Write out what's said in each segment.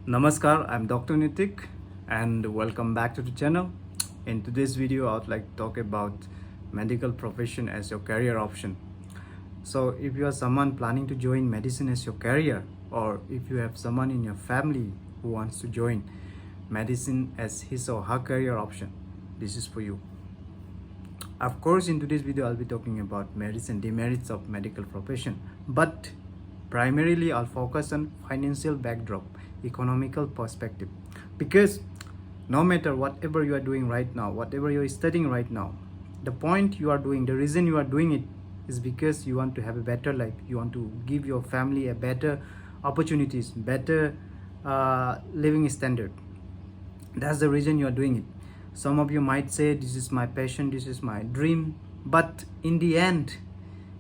Namaskar, I'm Dr. Nitik and welcome back to the channel. In today's video, I would like to talk about medical profession as your career option. So if you are someone planning to join medicine as your career, or if you have someone in your family who wants to join medicine as his or her career option, this is for you. Of course, in today's video, I'll be talking about merits and demerits of medical profession, but primarily I'll focus on financial backdrop, economical perspective, because no matter whatever you are doing right now, whatever you are studying right now, the point you are doing, the reason you are doing it is because you want to have a better life, you want to give your family a better opportunities, better living standard. That's the reason you are doing it. Some of you might say this is my passion, this is my dream, but in the end,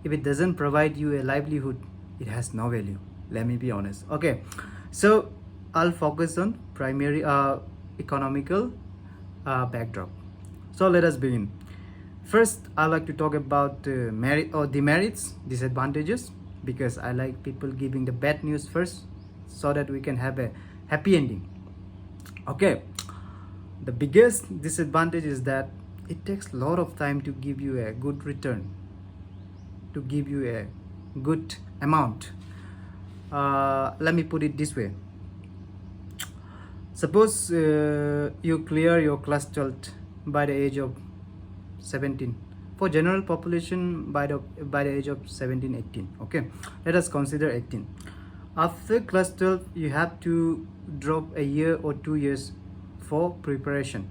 if it doesn't provide you a livelihood, it has no value. Let me be honest. Okay, so I'll focus on primary economical backdrop. So let us begin. First, I like to talk about merit or demerits, disadvantages, because I like people giving the bad news first, so that we can have a happy ending. Okay, the biggest disadvantage is that it takes a lot of time to give you a good return, to give you a good amount. Let me put it this way. Suppose you clear your class 12 by the age of 17. For general population, by the age of 17, 18. Okay, let us consider 18. After class 12, you have to drop a year or 2 years for preparation,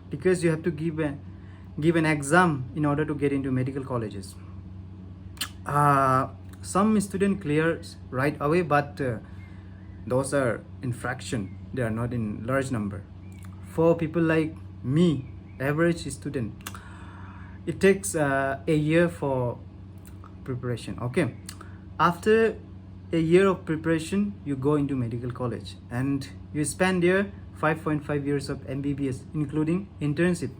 because you have to give an exam in order to get into medical colleges. Some student clears right away, but those are infraction. They are not in large number. For people like me, average student, it takes a year for preparation. Okay, after a year of preparation, you go into medical college and you spend there 5.5 years of MBBS, including internship.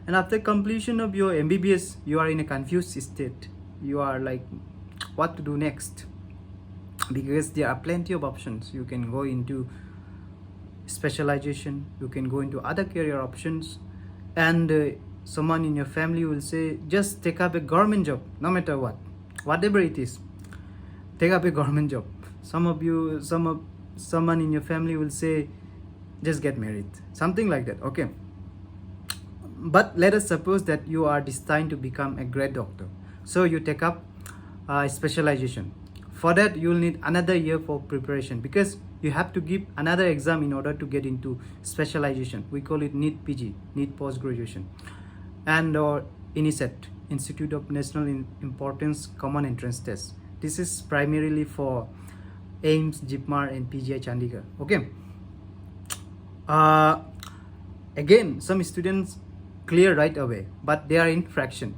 And after completion of your MBBS, you are in a confused state. You are like, what to do next? Because there are plenty of options. You can go into specialization, you can go into other career options, and someone in your family will say, just take up a government job, no matter what, whatever it is, take up a government job. Someone in your family will say, just get married, something like that. Okay, but let us suppose that you are destined to become a great doctor, so you take up specialization. For that, you will need another year for preparation, because you have to give another exam in order to get into specialization. We call it NEET PG, NEET post graduation, and or INICET, Institute of National Importance Common Entrance Test. This is primarily for AIMS, JIPMAR, and PGI Chandigarh. Okay, again, some students clear right away, but they are in fraction.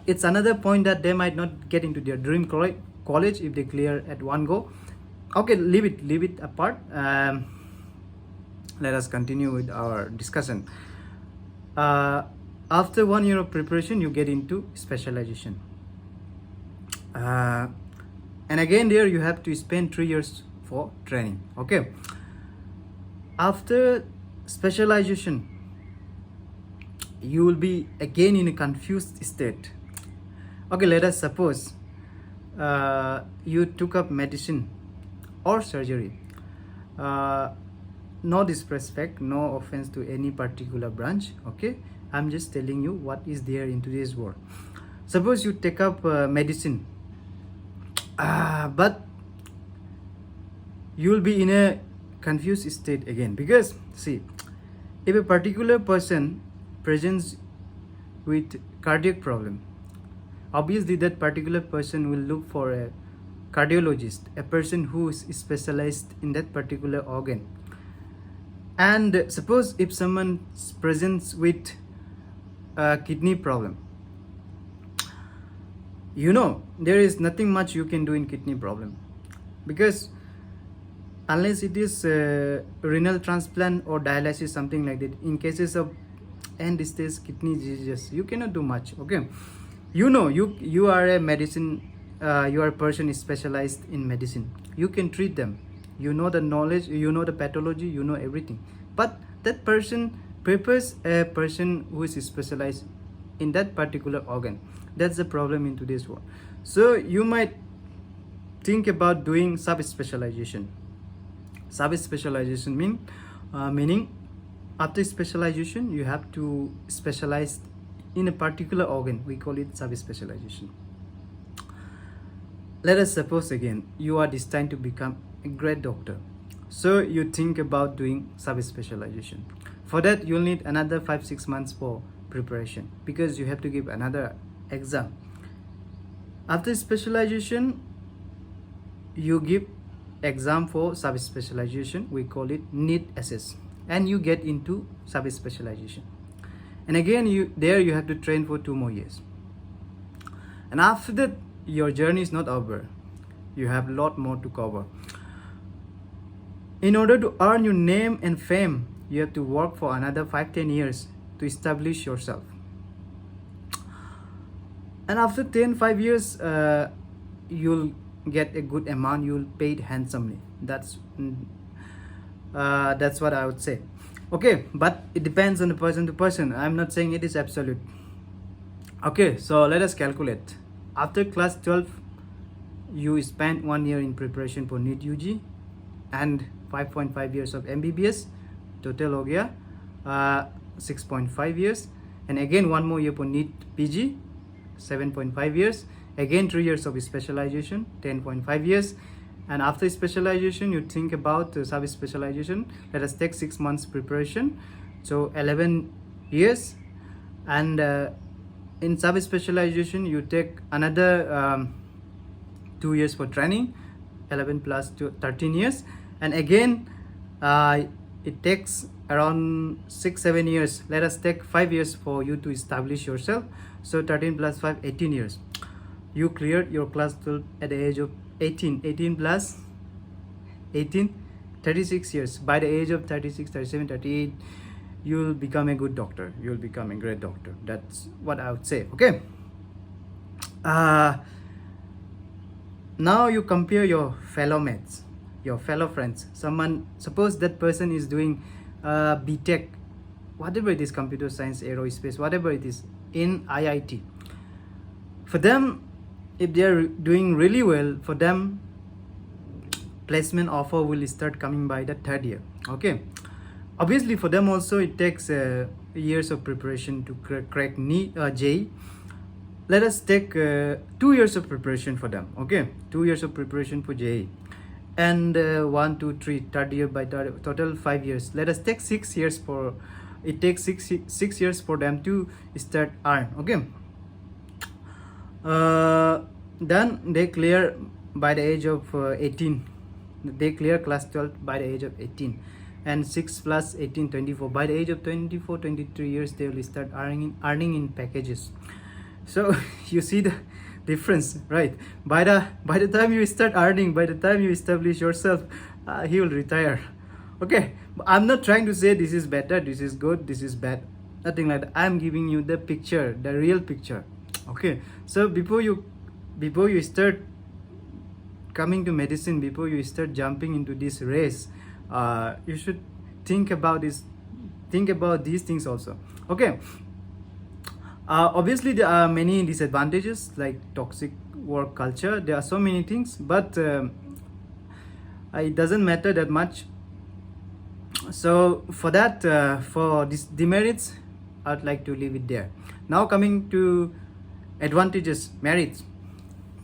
It's another point that they might not get into their dream college if they clear at one go. Okay, leave it apart. Let us continue with our discussion. After 1 year of preparation, you get into specialization, and again there you have to spend 3 years for training. Okay, after specialization, you will be again in a confused state. Okay, let us suppose you took up medicine or surgery. No disrespect, no offense to any particular branch. Okay, I'm just telling you what is there in today's world. Suppose you take up medicine, but you will be in a confused state again, because see, if a particular person presents with cardiac problem, obviously that particular person will look for a cardiologist, a person who is specialized in that particular organ. And suppose if someone presents with a kidney problem, there is nothing much you can do in kidney problem, because unless it is renal transplant or dialysis, something like that. In cases of end stage kidney diseases, you cannot do much. Okay, you are a medicine, you are a person specialized in medicine, you can treat them, you know the knowledge, you know the pathology, you know everything, but that person prefers a person who is specialized in that particular organ. That's the problem in today's world. So you might think about doing sub-specialization. Sub-specialization meaning after specialization you have to specialize in a particular organ. We call it sub-specialization. Let us suppose again you are destined to become a great doctor, so you think about doing sub-specialization. For that you'll need another 5-6 months for preparation, because you have to give another exam. After specialization you give exam for sub-specialization, we call it need assess, and you get into sub-specialization. And again you have to train for 2 more years. And after that your journey is not over, you have a lot more to cover. In order to earn your name and fame, you have to work for another 5-10 years to establish yourself. And after 5 years you'll get a good amount, you'll paid handsomely. That's what I would say. Okay, but it depends on the person to person. I'm not saying it is absolute. Okay, so let us calculate. After class 12 you spend 1 year in preparation for NEET UG and 5.5 years of MBBS. Total ho gaya 6.5 years, and again 1 more year for NEET PG, 7.5 years. Again 3 years of specialization, 10.5 years. And after specialization you think about sub-specialization. Let us take 6 months preparation, so 11 years. And in sub-specialization you take another 2 years for training, 11 plus 13 years. And again it takes around 6-7 years. Let us take 5 years for you to establish yourself, so 13 plus 5, 18 years. You cleared your class 12 at the age of 18. 18 plus 18, 36 years. By the age of 36, 37, 38 you'll become a good doctor, you'll become a great doctor. That's what I would say. Okay, now you compare your fellow mates, your fellow friends. Someone, suppose that person is doing BTech, whatever it is, computer science, aerospace, whatever it is, in IIT. For them, if they are doing really well, for them placement offer will start coming by the 3rd year. Okay, obviously for them also it takes years of preparation to crack JEE. Let us take 2 years of preparation for them. Okay, 2 years of preparation for JEE, and 1, 2, 3, 3rd year by total 5 years. Let us take 6 years for it. Takes 6 years for them to start earn. Okay, then they clear by the age of 18. They clear class 12 by the age of 18, and 6 plus 18, 24. By the age of 24, 23 years they will start earning in packages. So you see the difference, right? By the time you start earning, by the time you establish yourself, he will retire. Okay, I'm not trying to say this is better, this is good, this is bad, nothing like that. I'm giving you the picture, the real picture. Okay, so before you start coming to medicine, before you start jumping into this race, you should think about these things also. Okay, obviously there are many disadvantages like toxic work culture. There are so many things, but it doesn't matter that much. So for that, for these demerits, I'd like to leave it there. Now coming to advantages, merits.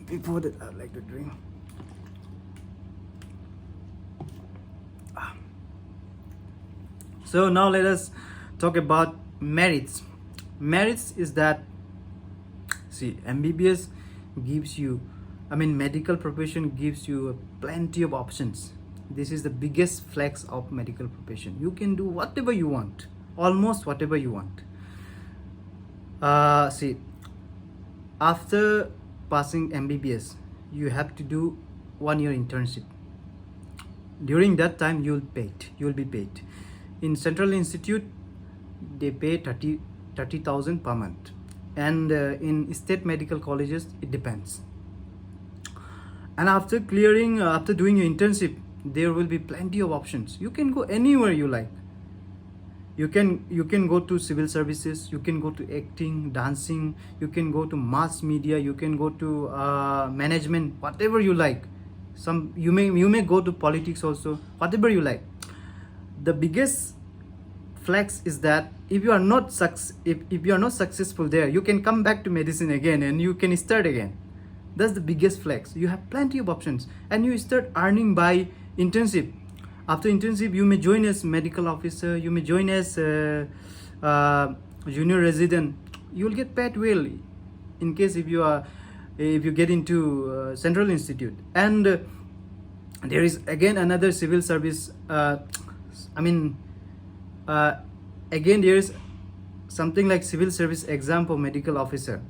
Before that, I'd like to drink. So now let us talk about merits. Merits is that, see, MBBS gives you, medical profession gives you plenty of options. This is the biggest flex of medical profession. You can do whatever you want, almost whatever you want. See, after passing MBBS, you have to do 1 year internship. During that time, you'll be paid. In Central Institute, they pay 30,000 per month, and in state medical colleges, it depends. And after doing your internship, there will be plenty of options. You can go anywhere you like. You can go to civil services, you can go to acting, dancing, you can go to mass media, you can go to management, whatever you like. You may go to politics also, whatever you like. The biggest flex is that if you are not successful there, you can come back to medicine again and you can start again. That's the biggest flex. You have plenty of options and you start earning by internship. After internship, you may join as medical officer, you may join as junior resident. You will get paid well in case if you get into Central Institute. And there is again another civil service. Again there is something like civil service exam for medical officer.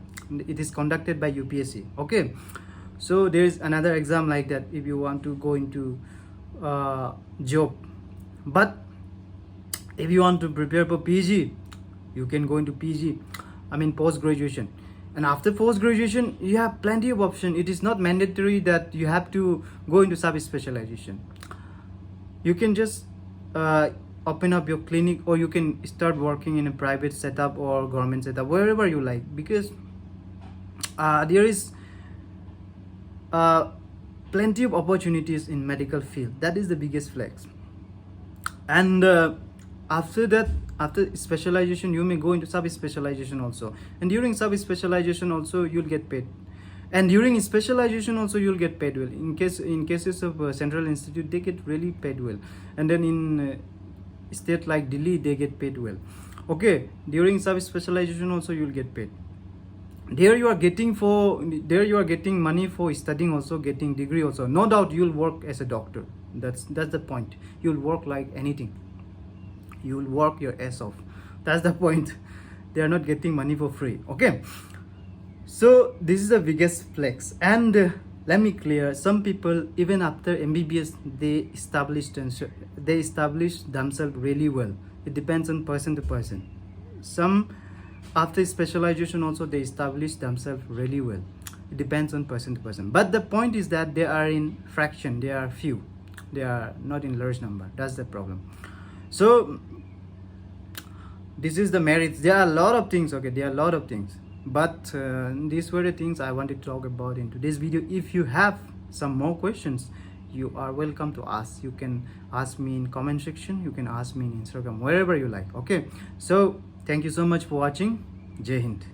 It is conducted by UPSC. Okay, so there is another exam like that if you want to go into job. But if you want to prepare for PG, you can go into PG, post graduation. And after post graduation, you have plenty of options. It is not mandatory that you have to go into sub specialization. You can just open up your clinic, or you can start working in a private setup or government setup, wherever you like, because there is plenty of opportunities in medical field. That is the biggest flex. And after that, after specialization, you may go into sub specialization also, and during sub specialization also you'll get paid, and during specialization also you'll get paid well. In cases of Central Institute, they get really paid well, and then in state like Delhi, they get paid well. Okay, during sub specialization also you'll get paid. There you are getting money for studying, also getting degree also. No doubt you'll work as a doctor. That's the point. You'll work like anything. You'll work your ass off. That's the point. They are not getting money for free. Okay, so this is the biggest flex. And let me clear, some people even after MBBS, they establish themselves really well. It depends on person to person. Some after specialization also they establish themselves really well. It depends on person to person. But the point is that they are in fraction, they are few, they are not in large number. That's the problem. So this is the merits. There are a lot of things. Okay, there are a lot of things, but these were the things I wanted to talk about in today's video. If you have some more questions, you are welcome to ask. You can ask me in comment section, you can ask me in Instagram, wherever you like. Okay, so thank you so much for watching. Jai Hind.